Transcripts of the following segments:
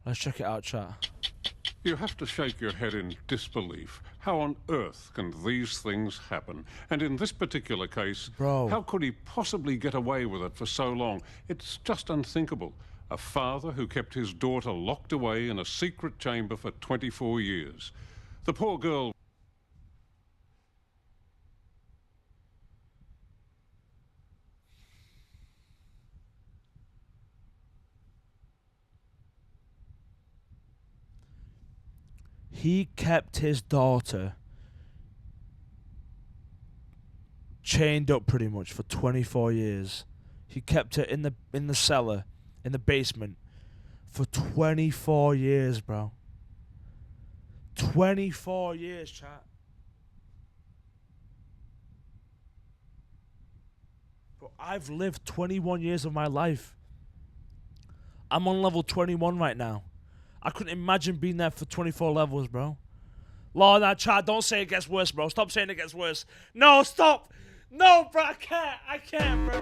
Let's check it out, chat. You have to shake your head in disbelief. How on earth can these things happen? And in this particular case, Bro. how could he possibly get away with it for so long? It's just unthinkable. A father who kept his daughter locked away in a secret chamber for 24 years. The poor girl... He kept his daughter chained up pretty much for 24 years. He kept her in the cellar, in the basement, for 24 years, bro. 24 years, chat. Bro, I've lived 21 years of my life. I'm on level 21 right now. I couldn't imagine being there for 24 levels, bro. Lord, now, chat, don't say it gets worse, bro. Stop saying it gets worse. No, stop. No, bro, I can't, bro.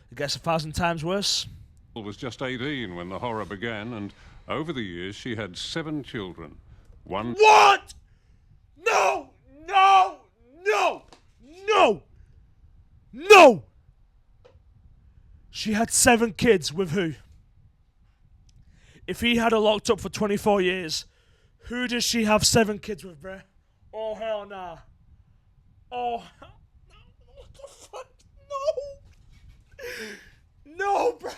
It gets 1,000 times worse. was just 18 when the horror began, and over the years she had 7 children. One... What? No! No! No! No! No! She had 7 kids with who? If he had her locked up for 24 years, who does she have 7 kids with, bruh? Oh, hell nah. Oh, no. What the fuck? No! No, bruh.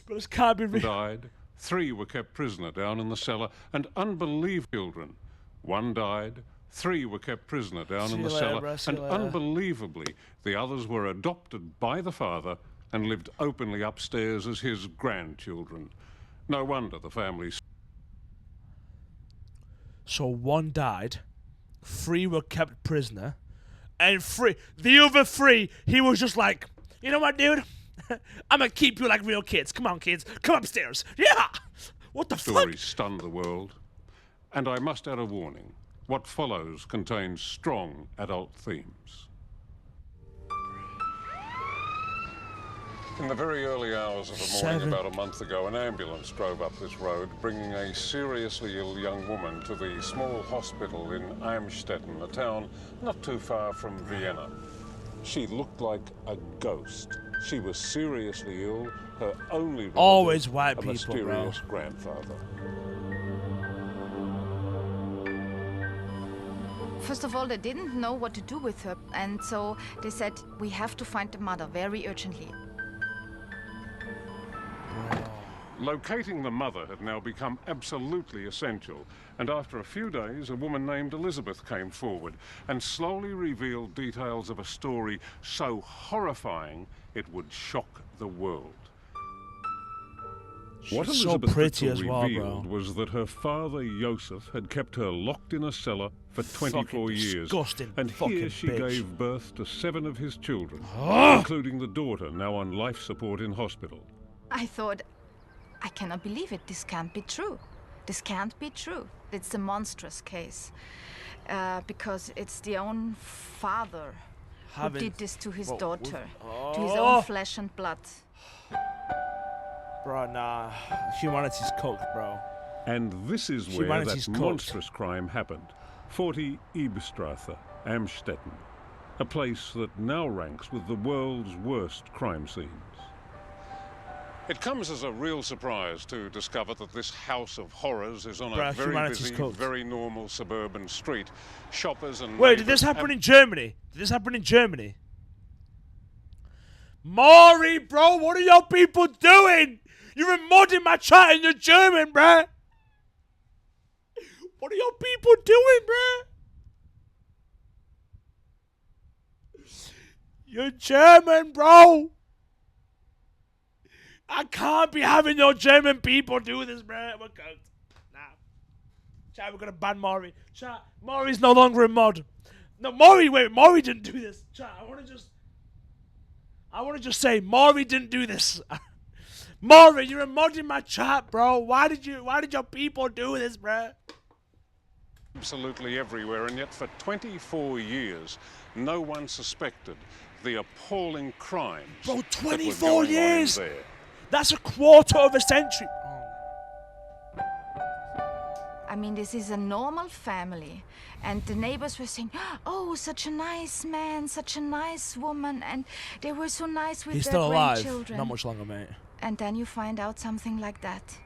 But this can't be real. Died. 3 were kept prisoner down in the cellar, and unbelievable children. 1 died. 3 were kept prisoner down in the cellar, and unbelievably, the others were adopted by the father and lived openly upstairs as his grandchildren. No wonder the family... So 1 died, 3 were kept prisoner, and the other 3, he was just like, you know what, dude? I'm gonna keep you like real kids. Come on, kids. Come upstairs. Yeah! What the fuck? Story stunned the world. And I must add a warning. What follows contains strong adult themes. In the very early hours of the morning about a month ago, an ambulance drove up this road, bringing a seriously ill young woman to the small hospital in Amstetten, a town not too far from Vienna. She looked like a ghost. She was seriously ill. Her only relative, always white people, mysterious bro. grandfather. First of all, they didn't know what to do with her, and so they said, we have to find the mother very urgently. Locating the mother had now become absolutely essential, and after a few days, a woman named Elizabeth came forward and slowly revealed details of a story so horrifying it would shock the world. What She's Elizabeth so pretty as well, revealed bro. was that her father, Joseph, had kept her locked in a cellar for 24 years. And here she gave birth to 7 of his children, including the daughter now on life support in hospital. I thought, I cannot believe it. This can't be true. This can't be true. It's a monstrous case. Because it's the own father who did this to his daughter, to his own flesh and blood. Bro, nah. Humanity's cooked, bro. And this is where that monstrous crime happened. 40 Ebestrasse, Amstetten. A place that now ranks with the world's worst crime scenes. It comes as a real surprise to discover that this house of horrors is on a very busy, very normal suburban street. Shoppers and... Wait, did this happen in Germany? Did this happen in Germany? Maury, bro, what are your people doing? You're modding my chat and you're German, bruh. What are your people doing, bruh? You're German, bro. I can't be having your German people do this, bruh. We're cooked. Nah. Chat, we're gonna ban Maury. Chat, Maury's no longer a mod. No, Maury, wait, Maury didn't do this. Chat, I wanna just say, Maury didn't do this. Maury, you're a mod in my chat, bro. Why did your people do this, bruh? Absolutely everywhere, and yet for 24 years, no one suspected the appalling crimes. Bro, 24 that were going years! on in there. That's a quarter of a century. I mean, this is a normal family, and the neighbors were saying, "Oh, such a nice man, such a nice woman," and they were so nice with He's their still alive. grandchildren. Not much longer, mate. And then you find out something like that.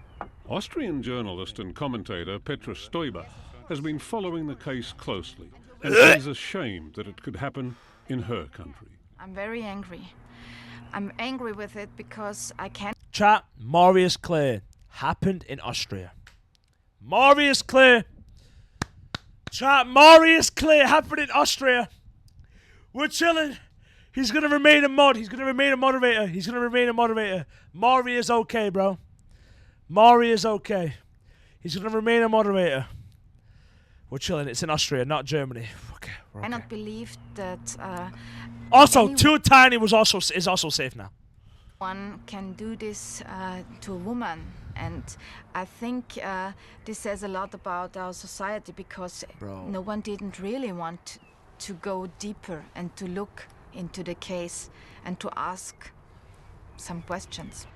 Austrian journalist and commentator Petra Stoiber has been following the case closely, and she's ashamed that it could happen in her country. I'm very angry. I'm angry with it because I can't. Chat, Marius Clay happened in Austria. Marius Clay. Chat, Marius Clay happened in Austria. We're chilling. He's going to remain a mod. He's going to remain a moderator. He's going to remain a moderator. Mari is okay, bro. Mari is okay. He's going to remain a moderator. We're chilling. It's in Austria, not Germany. Okay, we're I okay. cannot believe that Also, Too Tiny is also safe now. one can do this to a woman. And I think this says a lot about our society, because no one didn't really want to go deeper and to look into the case and to ask some questions.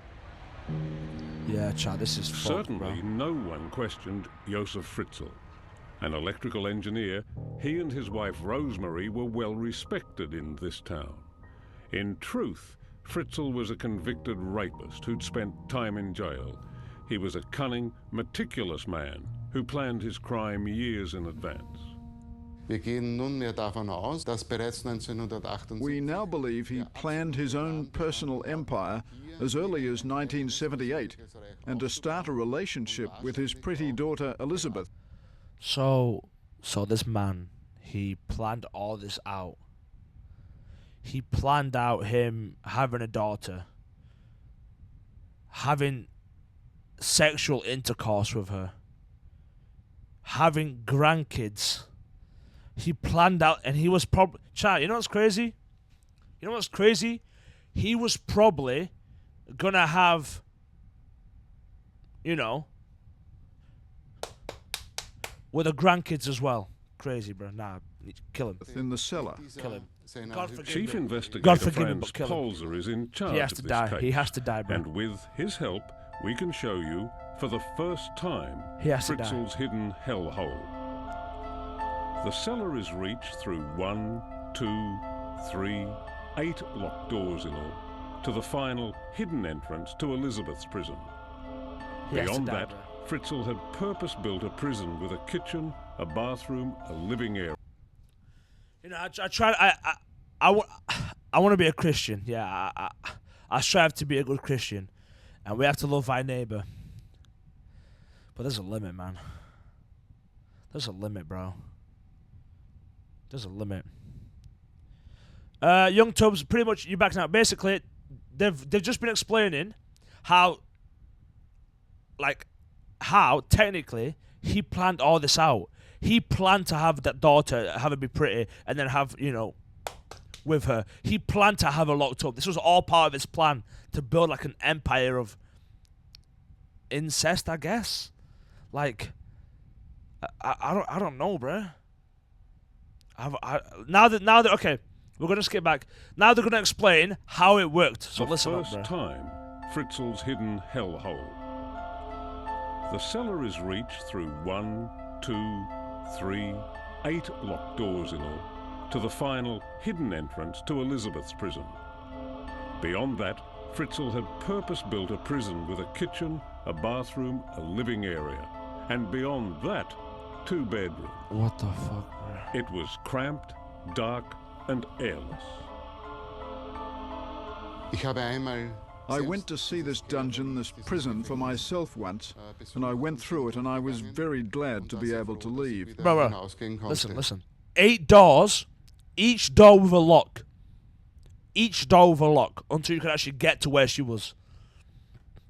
Yeah, Chad, this is fucked, Certainly no one questioned Josef Fritzl. An electrical engineer, he and his wife Rosemary were well respected in this town. In truth, Fritzl was a convicted rapist who'd spent time in jail. He was a cunning, meticulous man who planned his crime years in advance. We now believe he planned his own personal empire as early as 1978 and to start a relationship with his pretty daughter Elizabeth. So this man, he planned all this out. He planned out him having a daughter, having sexual intercourse with her, having grandkids. He planned out, and he was probably... Chat, you know what's crazy? You know what's crazy? He was probably gonna have, you know, with the grandkids as well. Crazy, bro. Nah, kill him. In the cellar. Kill him. God forgive Chief him. investigator God forgive him, Franz but kill him. Polzer is in charge He has of to this die. case. He has to die, bro. And with his help, we can show you, for the first time, He has to die. Fritzl's hidden hellhole. The cellar is reached through 1, 2, 3, 8 locked doors in all, to the final hidden entrance to Elizabeth's prison. He has to Beyond die, that, bro. Fritzl had purpose-built a prison with a kitchen, a bathroom, a living area. You know, I want to be a Christian. Yeah, I strive to be a good Christian, and we have to love our neighbor. But there's a limit, man. There's a limit, bro. There's a limit. Young Tubbs, pretty much you back now. Basically, they've just been explaining how technically he planned all this out. He planned to have that daughter, have her be pretty, and then have, you know, with her. He planned to have her locked up. This was all part of his plan to build like an empire of incest, I guess. Like, I don't know, bruh. Now that okay, we're gonna skip back. Now they're gonna explain how it worked. So listen up, bruh. For the first time, Fritzl's hidden hellhole. The cellar is reached through 1, 2, 3, 8 locked doors in all, to the final hidden entrance to Elizabeth's prison. Beyond that, Fritzl had purpose-built a prison with a kitchen, a bathroom, a living area. And beyond that, 2 bedrooms. What the fuck, bro? It was cramped, dark, and airless. I went to see this dungeon, this prison, for myself once, and I went through it, and I was very glad to be able to leave. Bro, listen. 8 doors, each door with a lock. Each door with a lock, until you could actually get to where she was.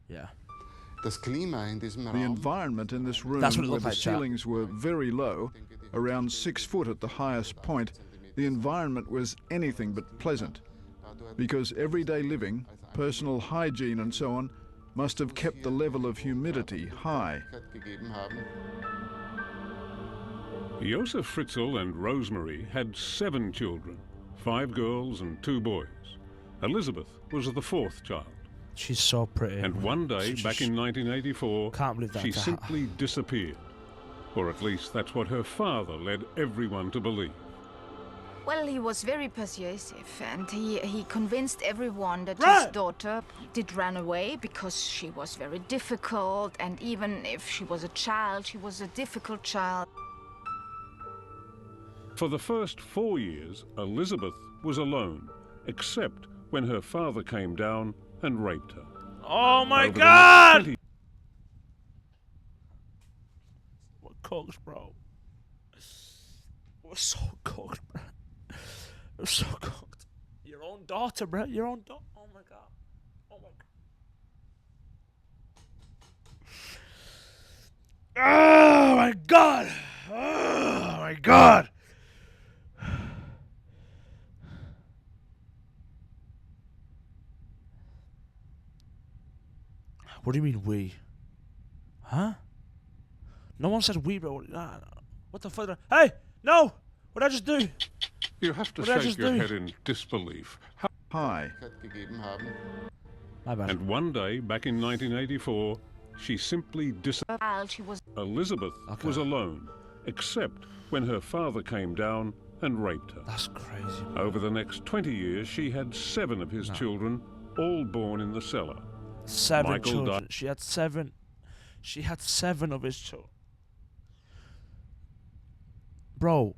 Yeah. The environment in this room, That's what it where looked the like, chat. ceilings were very low, around 6 foot at the highest point, the environment was anything but pleasant. Because everyday living, personal hygiene and so on, must have kept the level of humidity high. Josef Fritzl and Rosemary had 7 children, 5 girls and 2 boys. Elizabeth was the 4th child. She's so pretty. And one day, back in 1984, can't believe that she simply disappeared. Or at least that's what her father led everyone to believe. Well, he was very persuasive, and he convinced everyone that his daughter did run away because she was very difficult, and even if she was a child, she was a difficult child. For the first 4 years, Elizabeth was alone, except when her father came down and raped her. Oh my God! We're cooked, bro. We're so cooked, bro. We're so cooked. Your own daughter, bro. Your own daughter. Oh my God. Oh my God. Oh my God. Oh my God. What do you mean we? Huh? No one said we, bro. Nah. What the fuck? Hey! No! What did I just do? You have to shake your head in disbelief. Hi. My bad. And one day, back in 1984, she simply disappeared. Elizabeth was alone, except when her father came down and raped her. That's crazy, bro. Over the next 20 years, she had 7 of his children, all born in the cellar. 7 Michael children. She had 7. She had 7 of his children. Bro,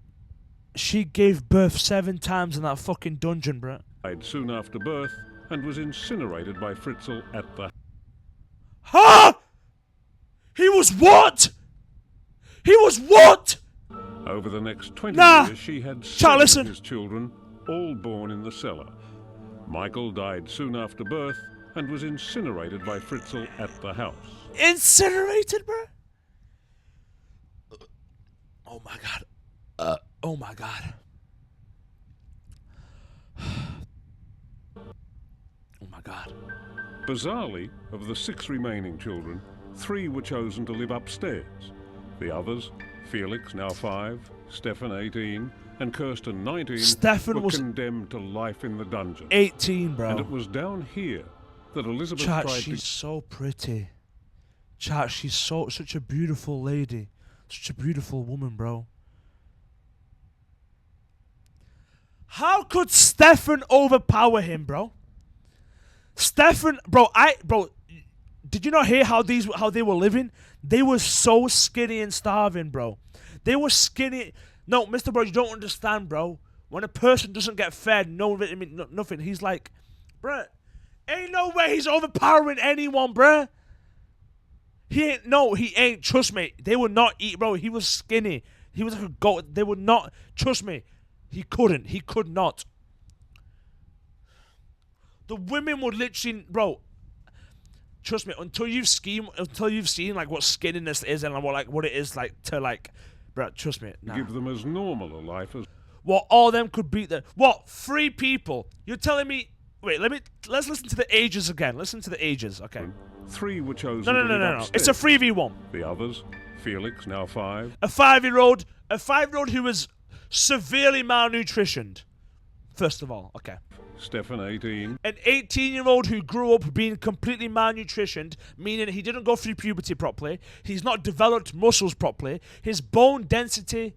she gave birth 7 times in that fucking dungeon, bro. Died soon after birth and was incinerated by Fritzl at the... Huh? He was what? He was what? Over the next 20 years, she had 7 of his children, all born in the cellar. Michael died soon after birth and was incinerated by Fritzl at the house. Incinerated, bro? Oh my God. Oh my God. Oh my God. Bizarrely, of the 6 remaining children, 3 were chosen to live upstairs. The others, Felix, now 5, Stefan, 18, and Kirsten, 19, were condemned to life in the dungeon. 18, bro. And it was down here that Elizabeth Chat, tried she's so pretty. Chat, she's such a beautiful lady. Such a beautiful woman, bro. How could Stefan overpower him, bro? Stefan, bro, did you not hear how they were living? They were so skinny and starving, bro. They were skinny. No, Mr. Bro, you don't understand, bro. When a person doesn't get fed, nothing. He's like, bruh, ain't no way he's overpowering anyone, bruh. He ain't. Trust me. They would not eat, bro. He was skinny. He was like a goat. They would not. Trust me. He couldn't. He could not. The women would literally, bro. Trust me. Until you've seen like what skinniness is and what it is like to like, bro. Trust me. Nah. give them as normal a life as... What, all them could beat the... What, 3 people? You're telling me... Wait, let's listen to the ages again. Listen to the ages, okay. 3 were chosen No. It's a 3v1. The others, Felix, now 5. A 5-year-old who was severely malnutritioned. First of all, okay. Stefan, 18. An 18-year-old who grew up being completely malnutritioned, meaning he didn't go through puberty properly, he's not developed muscles properly, his bone density...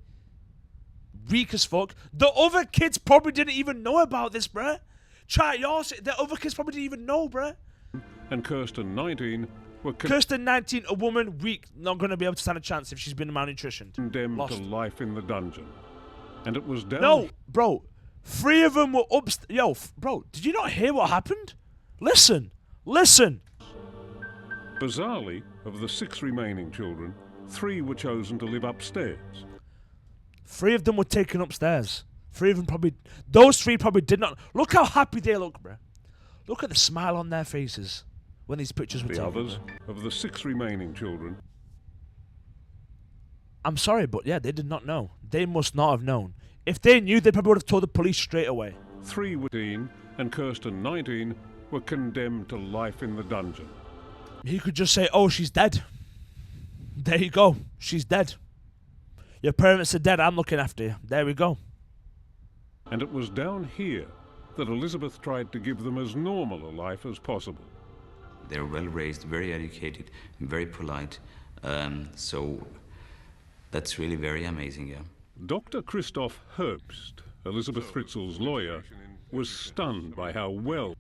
weak as fuck. The other kids probably didn't even know about this, bruh. The other kids probably didn't even know, bruh. And Kirsten, 19, were Kirsten, 19, a woman, weak, not going to be able to stand a chance if she's been malnutritioned. Condemned to life in the dungeon. And it was down... No, bro. 3 of them were upstairs. Yo, bro, did you not hear what happened? Listen. Bizarrely, of the 6 remaining children, 3 were chosen to live upstairs. 3 of them were taken upstairs. 3 of them probably... Those 3 probably did not... Look how happy they look, bro. Look at the smile on their faces when these pictures were taken. The others, of the 6 remaining children... I'm sorry, but yeah, they did not know. They must not have known. If they knew, they probably would have told the police straight away. 3 were 18, and Kirsten, 19, were condemned to life in the dungeon. He could just say, oh, she's dead. There you go. She's dead. Your parents are dead. I'm looking after you. There we go. And it was down here that Elizabeth tried to give them as normal a life as possible. They're well raised, very educated, very polite. So that's really very amazing, yeah. Dr. Christoph Herbst, Elizabeth Fritzl's lawyer, was stunned by how well...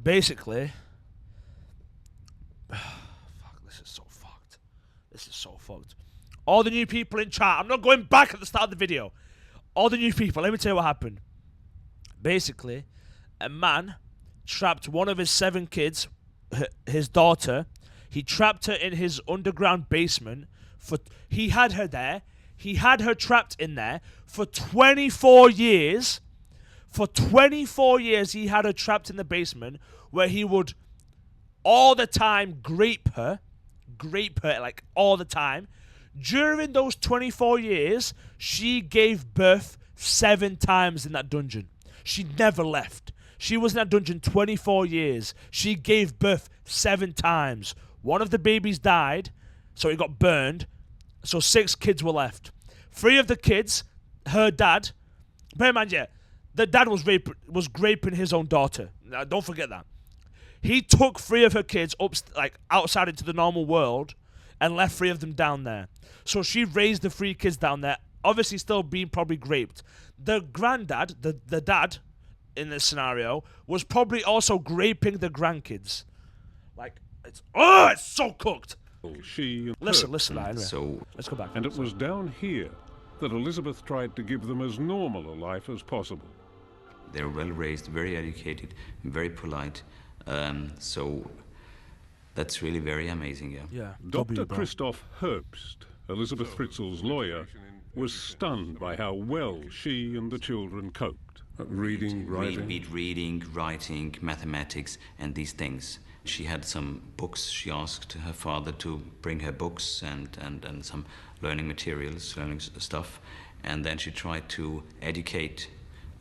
Basically... Fuck, this is so fucked. This is so fucked. All the new people in chat, I'm not going back at the start of the video. All the new people, let me tell you what happened. Basically, a man trapped one of his 7 kids, his daughter. He trapped her in his underground basement. He had her there. He had her trapped in there for 24 years. For 24 years, he had her trapped in the basement where he would all the time grape her like all the time. During those 24 years, she gave birth 7 times in that dungeon. She never left. She was in that dungeon 24 years. She gave birth 7 times. One of the babies died, so it got burned. So 6 kids were left. 3 of the kids, her dad, bear in mind, yeah, the dad was raping his own daughter. Now, don't forget that. He took 3 of her kids up, like outside into the normal world, and left 3 of them down there. So she raised the 3 kids down there, obviously still being probably raped. The granddad, the dad in this scenario, was probably also raping the grandkids. Like, it's so cooked. Listen, anyway. So let's go back. And it was down here that Elizabeth tried to give them as normal a life as possible. they're well raised, very educated, very polite. So that's really very amazing, yeah. Dr. Christoph Herbst, Elizabeth Fritzl's lawyer, was stunned by how well she and the children coped. Reading, writing, mathematics, and these things. She had some books. She asked her father to bring her books and some learning materials, learning stuff. And then she tried to educate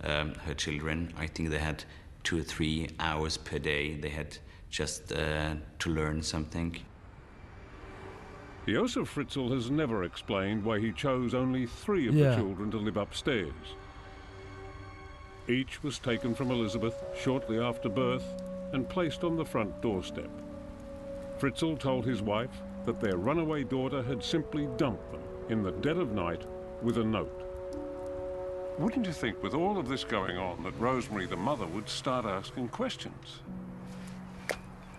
her children. I think they had 2 or 3 hours per day. They had just to learn something. Josef Fritzl has never explained why he chose only 3 of the children to live upstairs. Each was taken from Elizabeth shortly after birth and placed on the front doorstep. Fritzl told his wife that their runaway daughter had simply dumped them in the dead of night with a note. Wouldn't you think, with all of this going on, that Rosemary, the mother, would start asking questions?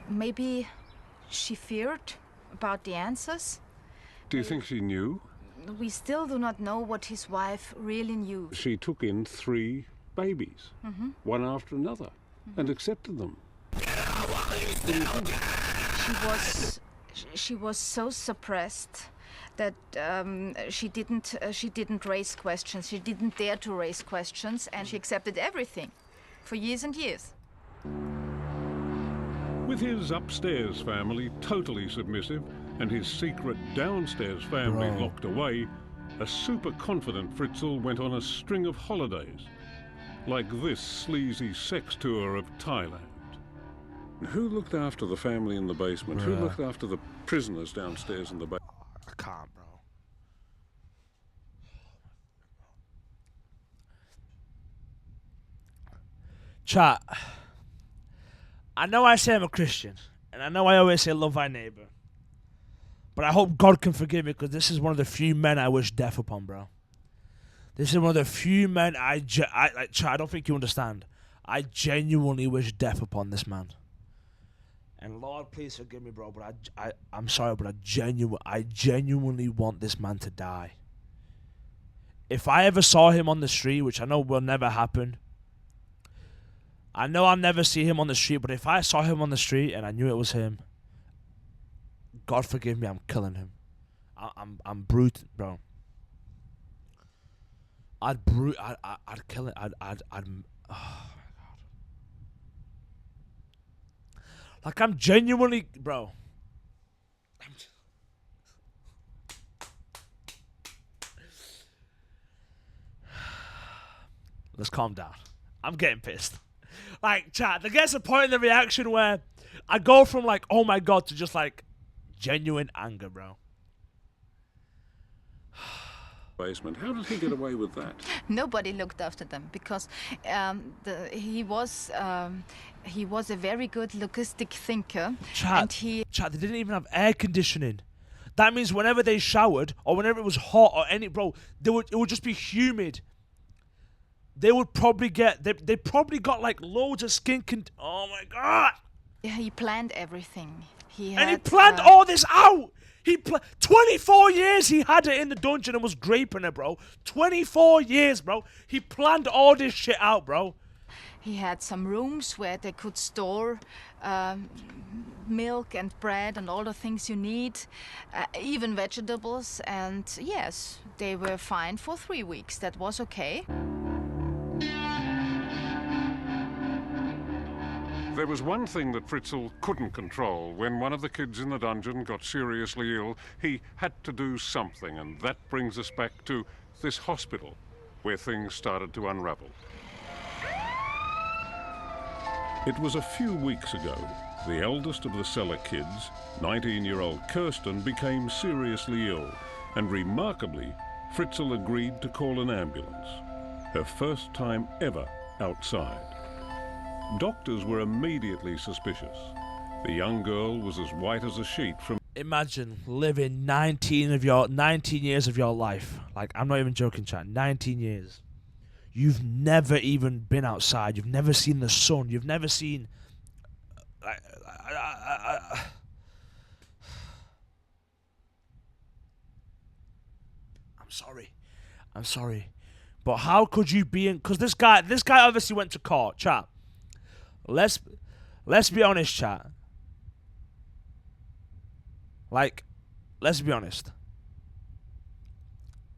Maybe she feared about the answers? Do you think she knew? We still do not know what his wife really knew. She took in 3 babies, one after another, and accepted them. She was so suppressed that she didn't raise questions. She didn't dare to raise questions, and she accepted everything for years and years. With his upstairs family totally submissive and his secret downstairs family locked away, a super confident Fritzl went on a string of holidays, like this sleazy sex tour of Thailand. Who looked after the family in the basement? Who looked after the prisoners downstairs in the basement? I can't, bro. Chat. I know I say I'm a Christian, and I know I always say love thy neighbor, but I hope God can forgive me, because this is one of the few men I wish death upon, bro. This is one of the few men I don't think you understand. I genuinely wish death upon this man. And Lord, please forgive me, bro, but I'm sorry, but I genuinely want this man to die. If I ever saw him on the street, which I know will never happen, I know I'll never see him on the street, but if I saw him on the street and I knew it was him, God forgive me, I'm killing him. I'm brute, bro. I'd kill it. Oh my God. Like, I'm genuinely, bro. Let's calm down. I'm getting pissed. Like, chat, there gets a point in the reaction where I go from like, oh my God, to just like genuine anger, bro. Basement. How did he get away with that? Nobody looked after them because he was a very good logistic thinker. Chat, they didn't even have air conditioning. That means whenever they showered or whenever it was hot or it would just be humid. They would probably they probably got like loads of skin oh my god. Yeah, he planned everything. He planned all this out. 24 years he had it in the dungeon and was graping it, bro. 24 years, bro. He planned all this shit out, bro. He had some rooms where they could store milk and bread and all the things you need, even vegetables. And yes, they were fine for 3 weeks. That was okay. There was one thing that Fritzl couldn't control. When one of the kids in the dungeon got seriously ill, he had to do something, and that brings us back to this hospital, where things started to unravel. It was a few weeks ago. The eldest of the cellar kids, 19-year-old Kirsten, became seriously ill, and remarkably, Fritzl agreed to call an ambulance. Her first time ever outside. Doctors were immediately suspicious. The young girl was as white as a sheet from... Imagine living 19 years of your life. Like, I'm not even joking, chat. 19 years. You've never even been outside. You've never seen the sun. You've never seen... I'm sorry. But how could you be in... Because this guy obviously went to court, chat. Let's be honest, chat. Like, let's be honest.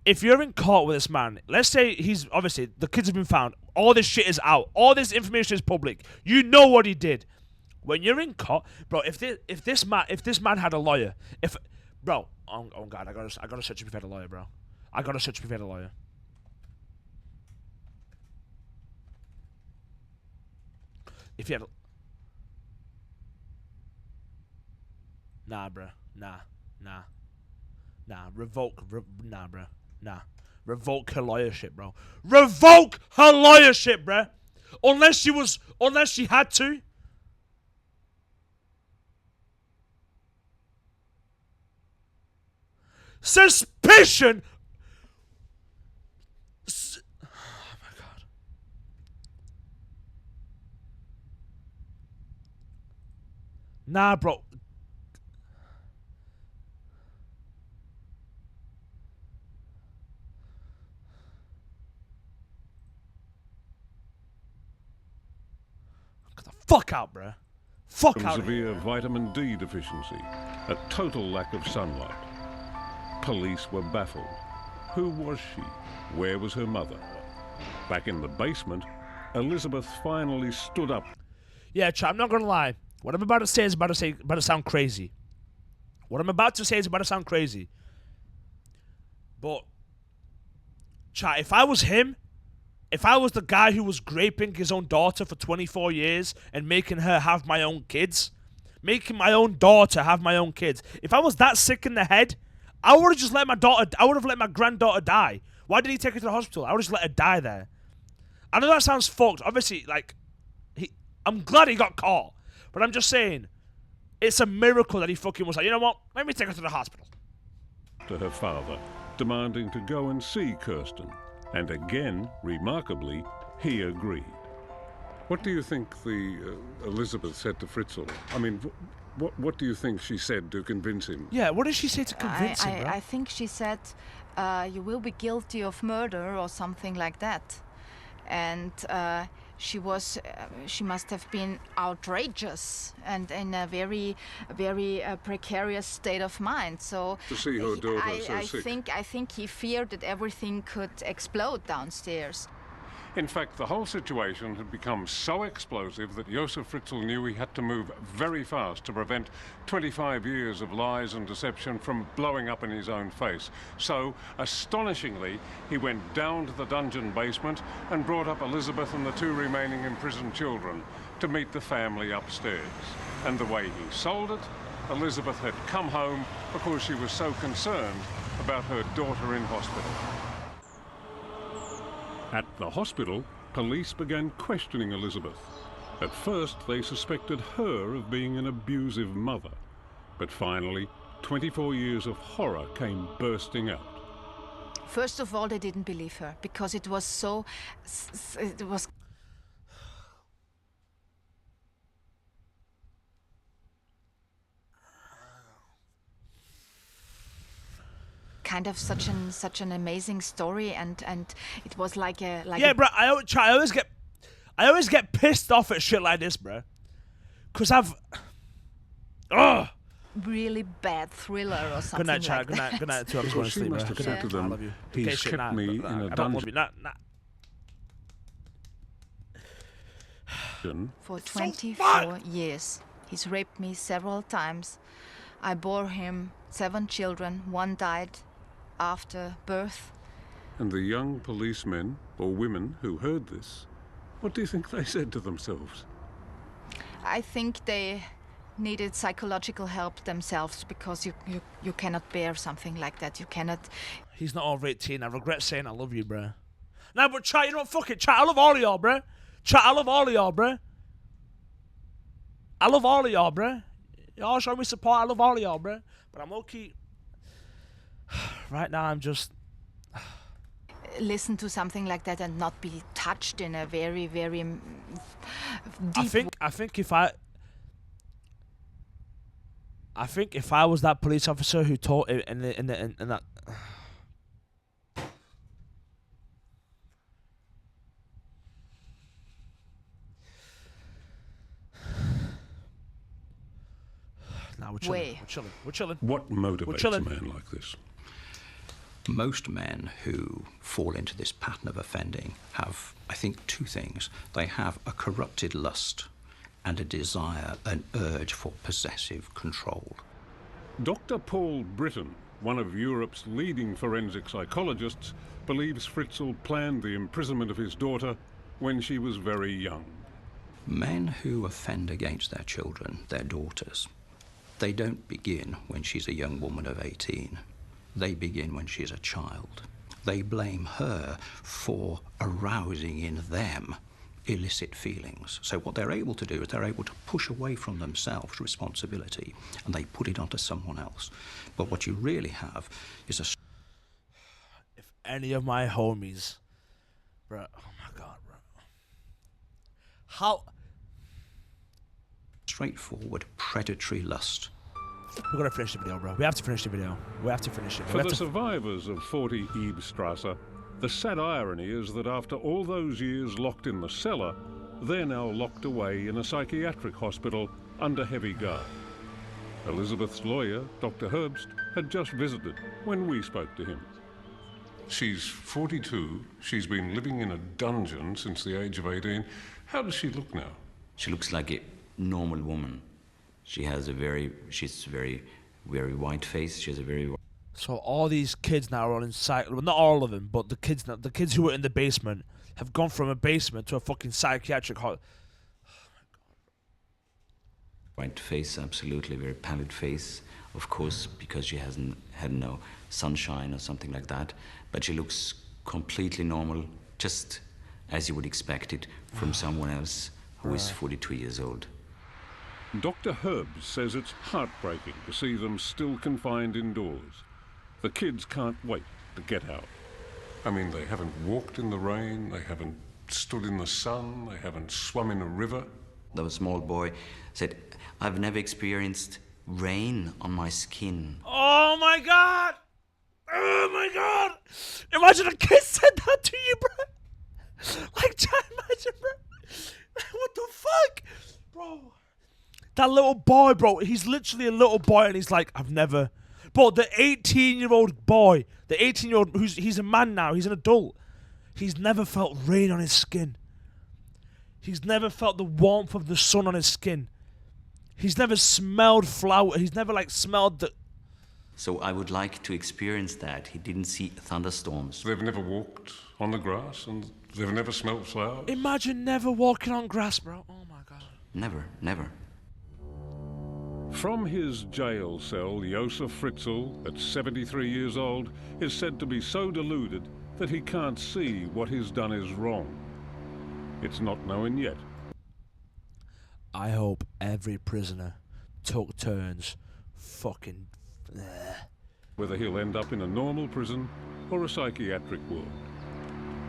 If you're in court with this man, let's say he's obviously the kids have been found. All this shit is out. All this information is public. You know what he did. When you're in court, bro. If this man had a lawyer, oh god, I gotta search if he had a lawyer, bro. I gotta search if he had a lawyer. If he had nah, bro. Nah. Revoke her lawyership, bro. Revoke her lawyership, bro. Unless she had to. Suspicion. Oh my god. Nah, bro. Get the fuck out, bro. Fuck out. Severe vitamin D deficiency, a total lack of sunlight. Police were baffled. Who was she? Where was her mother? Back in the basement, Elizabeth finally stood up. Yeah, chat, I'm not gonna lie. What I'm about to say is about to sound crazy. But, chat, if I was him, if I was the guy who was raping his own daughter for 24 years and making her have my own kids, making my own daughter have my own kids, if I was that sick in the head, I would have just let I would have let my granddaughter die. Why did he take her to the hospital? I would have just let her die there. I know that sounds fucked. Obviously, like, I'm glad he got caught. But I'm just saying, it's a miracle that he fucking was like, you know what? Let me take her to the hospital. To her father, demanding to go and see Kirsten. And again, remarkably, he agreed. What do you think the Elizabeth said to Fritzl? I mean, what do you think she said to convince him? Yeah, what did she say to convince him, bro? I think she said, you will be guilty of murder or something like that. And she must have been outrageous and in a very, very precarious state of mind. So to see her daughter so sick. I think he feared that everything could explode downstairs. In fact, the whole situation had become so explosive that Josef Fritzl knew he had to move very fast to prevent 25 years of lies and deception from blowing up in his own face. So, astonishingly, he went down to the dungeon basement and brought up Elizabeth and the 2 remaining imprisoned children to meet the family upstairs. And the way he sold it, Elizabeth had come home because she was so concerned about her daughter in hospital. At the hospital, police began questioning Elizabeth. At first, they suspected her of being an abusive mother. But finally, 24 years of horror came bursting out. First of all, they didn't believe her because it was so... It was kind of such an amazing story, and it was like a bro. I always get pissed off at shit like this, bro. Cause really bad thriller or something. Good night, Chad. Like that. Good night. Too. I'm just going to She sleep, must bro. have said to them, I love you. he's kept me in a dungeon. For 24 years, he's raped me several times. I bore him 7 children. 1 died after birth. And the young policemen or women who heard this, what do you think they said to themselves? I think they needed psychological help themselves, because you cannot bear something like that. You cannot... He's not over 18. I regret saying I love you, bro. Nah, but chat, you know what? Fuck it. Chat, I love all of y'all, bro. Chat, I love all of y'all, bro. I love all of y'all, bro. Y'all show me support. I love all of y'all, bro. But I'm okay. Right now, I'm just... listen to something like that and not be touched in a very, very deep... I think if I was that police officer who taught it in that... Nah, we're chilling. We're chilling. What motivates a man like this? Most men who fall into this pattern of offending have, I think, 2 things. They have a corrupted lust and a desire, an urge for possessive control. Dr. Paul Britton, one of Europe's leading forensic psychologists, believes Fritzl planned the imprisonment of his daughter when she was very young. Men who offend against their children, their daughters, they don't begin when she's a young woman of 18. They begin when she's a child. They blame her for arousing in them illicit feelings. So what they're able to do is they're able to push away from themselves responsibility, and they put it onto someone else. But what you really have is a... If any of my homies... Bro, oh my God, bro. How... straightforward predatory lust. We're gonna finish the video, bro. We have to finish the video. We have to finish it. For the survivors of 40 Ebestrasse, the sad irony is that after all those years locked in the cellar, they're now locked away in a psychiatric hospital under heavy guard. Elizabeth's lawyer, Dr. Herbst, had just visited when we spoke to him. She's 42. She's been living in a dungeon since the age of 18. How does she look now? She looks like a normal woman. She's very white face. She has a very... So all these kids now are on well, not all of them, but the kids who were in the basement have gone from a basement to a fucking psychiatric hospital. White face, absolutely, very pallid face, of course, because she hasn't had no sunshine or something like that. But she looks completely normal, just as you would expect it from someone else who is 42 years old. Dr. Herbst says it's heartbreaking to see them still confined indoors. The kids can't wait to get out. I mean, they haven't walked in the rain, they haven't stood in the sun, they haven't swum in a river. The small boy said, "I've never experienced rain on my skin." Oh my God! Oh my God! Imagine a kid said that to you, bro. Like, imagine, bro. What the fuck? Bro. That little boy, bro, he's literally a little boy and he's like, I've never... Bro, the 18-year-old boy, the 18-year-old, he's a man now, he's an adult. He's never felt rain on his skin. He's never felt the warmth of the sun on his skin. He's never smelled flower. He's never, like, smelled the... So I would like to experience that. He didn't see thunderstorms. They've never walked on the grass and they've never smelled flowers. Imagine never walking on grass, bro. Oh, my God. Never, never. From his jail cell, Josef Fritzl, at 73 years old, is said to be so deluded that he can't see what he's done is wrong. It's not known yet. I hope every prisoner took turns fucking... whether he'll end up in a normal prison or a psychiatric ward.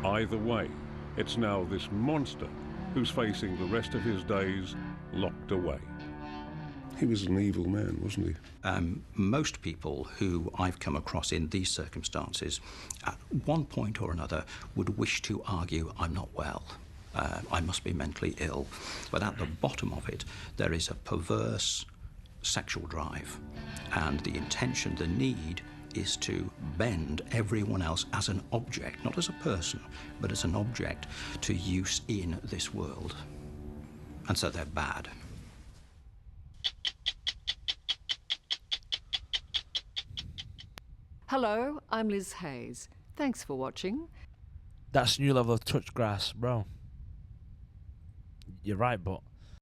Either way, it's now this monster who's facing the rest of his days locked away. He was an evil man, wasn't he? Most people who I've come across in these circumstances, at one point or another, would wish to argue, I'm not well. I must be mentally ill. But at the bottom of it, there is a perverse sexual drive. And the intention, the need, is to bend everyone else as an object, not as a person, but as an object to use in this world. And so they're bad. Hello, I'm Liz Hayes. Thanks for watching. That's a new level of touch grass, bro. You're right, but